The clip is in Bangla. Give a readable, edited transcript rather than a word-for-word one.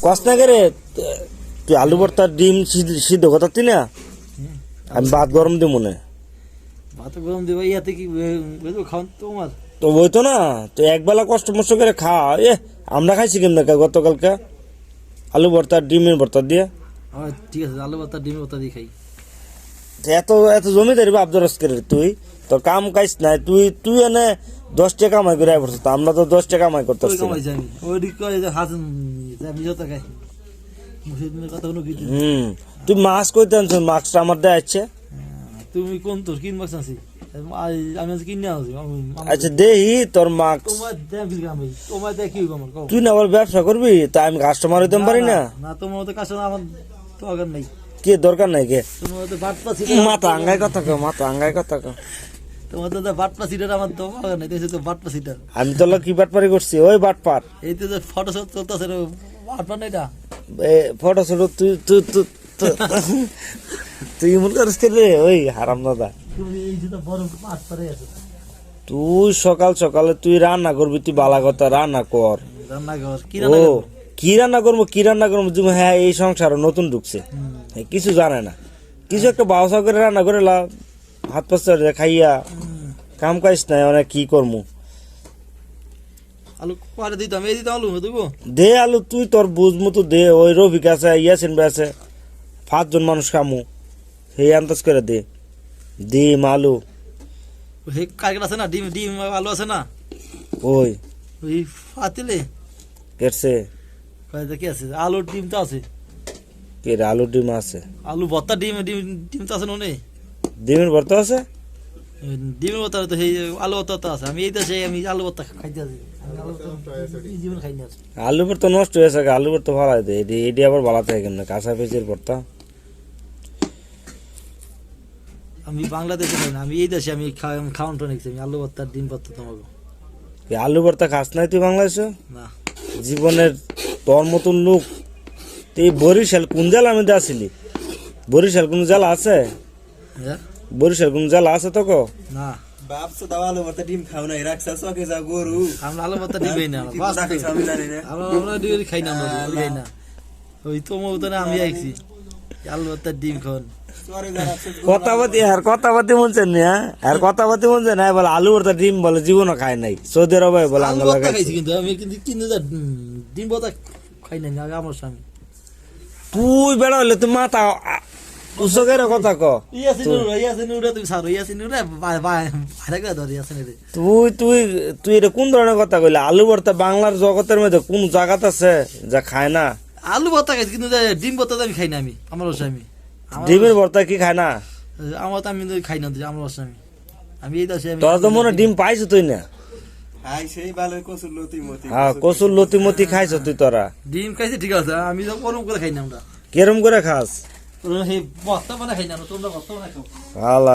কসনাগরে তুই আলু ভর্তা ডিম সিদ্ধ করতে না আমি ভাত গরম দিব মনে ভাত গরম দিবা ইয়াতে কি খাওয়ান তোমার তো ওই তো না তো একবেলা কষ্ট মষ্ট করে খা আমরা খাইছি কেমন গতকালকে আলু ভর্তা ডিমের ভর্তা দিয়ে ঠিক আছে আলু ভর্তা ডিমের ভর্তা দিয়ে খাই এত এত জমিদারি বাপ দরস করে তুই তোর কাম কাইস নাই তুই তুই এনে 10 টাকা কামাই করে পড়ছিস আমরা তো 10 টাকা কামাই করতেছি তুই মাছ কইতে আনছ মাছটা আমার দেয় আছে তুমি কোন তোর কিন মাছ আনছি আমি কিনে আনছি আচ্ছা দেহি তোর মাছ তোমার দেখ কি আমার তুই না আবার ব্যবসা করবি তাই আমি কাস্টমার হইতে পারি না না তোমার মতো কাস্টমার আমার দরকার নাই কি দরকার নাই কে তোমার তো বাটপা মাথা আঙ্গাই কথা কো মাথা আঙ্গাই কথা কো তোমার তো বাটপা সিটার আমার দরকার নাই তো বাটপা সিটার আমি তো কি বাটপারি করছি ওই বাটপার এই তো ফটো শট চলতেছে বাটপা না এটা ফটো শুট তুই তুই তুই মন করিস রে ওই হারাম দাদা তুমি এই যে বড় বাটপারে আছে তুই সকাল সকালে তুই রান্না করবি তুই বালা কথা রান্না কর রান্না কর কি রান্না করবো কি রান্না করবো তুমি হ্যাঁ এই সংসার নতুন ঢুকছে কিছু জানে না কিছু একটা বাউসা করে রান্না করে হাত পাশে খাইয়া কাম কাজ নাই অনেক কি করবো আলু পারে দিতাম এই দিতাম আলু দেবো দে আলু তুই তোর বুঝ মতো দে ওই রফিক আছে ইয়াসিন ভাই আছে 5 জন মানুষ খামু সেই আন্দাজ করে দে ডিম আলু হে কালকে আছে না ডিম ডিম আলু আছে না ওই ওই পাতিলে কেটছে কয়টা কি আছে আলু ডিম তো আছে কে আলু ডিম আছে আলু ভর্তা ডিম ডিম ডিম তো আছে না ডিমের ভর্তা আছে ডিমের ভর্তা তো সেই আলু ভর্তা তো আছে আমি এই দেশে আমি আলু ভর্তা খাইতে আছি জীবন খাই না আলু ভর্তা নষ্ট হয়েছে আলু ভর্তা ভালো হয় এটি আবার ভালো থাকে কেমন কাঁচা পেঁচের ভর্তা আমি বাংলাদেশে খাই না আমি এই দেশে আমি খাওয়ান টো নিচ্ছি আমি আলু ভর্তা ডিম ভর্তা তোমাকে আলু ভর্তা খাস নাই তুই বাংলাদেশে না জীবনের তোর মতন লোক তুই বরিশাল কোন জেলা আমি আসিলি বরিশাল কোন জেলা আছে বরিশাল কোন জেলা আছে তো কো না বাপ সো দাও আলু ভর্তা ডিম খাও না রাখছা সকে যা গরু আমরা আলু ভর্তা ডিম খাই না আমি জানি না আমরা ডিম খাই না আমরা খাই না ওই তোমার তো না আমি আইছি আলু ভর্তা ডিম খান কথাবার্তি মনছেন না আর কথাবার্তি মনছেন না বলে আলু ভর্তা ডিম বলে জীবনও খায় নাই সৌদি আরবে বলে আলু ভর্তা খাইছি কিন্তু আমি কিন্তু ডিম ভর্তা খাই না আমার স্বামী তুই বেড়া হইলে তুই মাথা উৎসকের কথা ক তুই তুই তুই এটা কোন ধরনের কথা কইলে আলু ভর্তা বাংলার জগতের মধ্যে কোন জায়গাত আছে যা খায় না আলু ভর্তা খাইছি কিন্তু ডিম ভর্তা আমি খাই না আমি আমার স্বামী ডিমের ভর্তা কি খায় না আমার তো আমি খাই না আমার স্বামী আমি এই দেশে তোরা তো মনে ডিম পাইছো তুই না কচুর লতিমতি খাইছ তুই তোরা ডিম খাইছি ঠিক আছে আমি তো গরম করে খাই না আমরা কেরম করে খাস বস্তা বানা খাই না তোমরা বস্তা বানা খাও আল্লাহ